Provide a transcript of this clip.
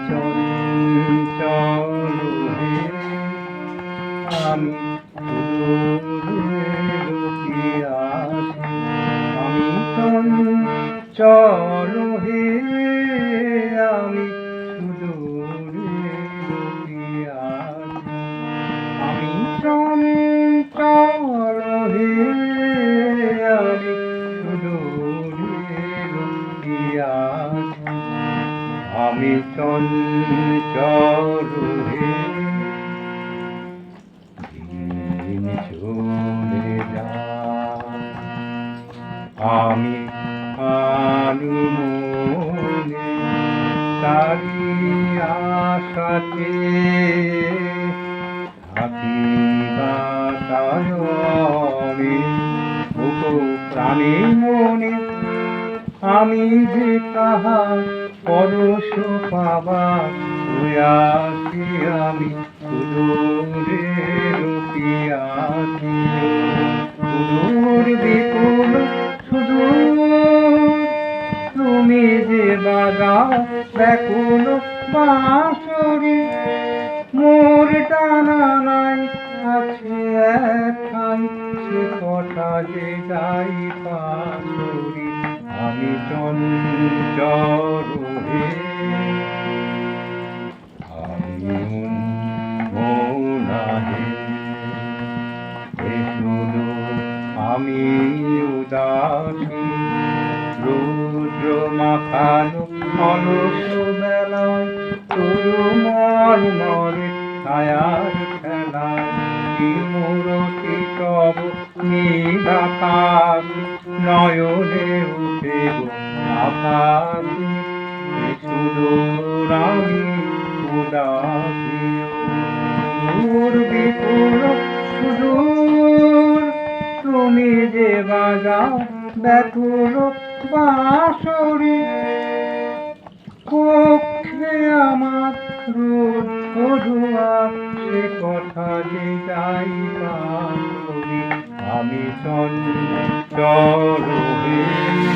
চঞ্চল হে আমি আমি চঞ্চল হে আমি সুদূরে রহিয়াছি আমি চঞ্চল হে আমি সুদূরে রহিয়াছি আমি চঞ্চল হে চলে যা আমি আনুমনে তারি আশাতে থাকি বাতায়নে ওগো প্রাণে মনে আমি যে তাহার পরশ পাবার হইয়াছি আমি সুদূরে রহিয়াছি সুদূর বিপুল সুদূর তুমি যে বাজাও ব্যাকুল বাঁশরি মোর টানা নাই আছে একটাই সে কথা যে যাই পাশরি আমি চঞ্চল হে আমি মৌনা হে শুনো আমি উদাসী রুদ্র মাখানো অলস বেলায় তরু মর্মরে ছায়ার খেলায় কি মূরতি তব নীলাকাশ নয়নে উঠে আকাশ সুদূর আমি উদাসী দূর বিপুল সুদূর তুমি যে বাজাও ব্যাকুল বাঁশরি কক্ষে আমার রোদ পড়ুয়া সে কথা যে যাই পাশরি আমি চঞ্চল হে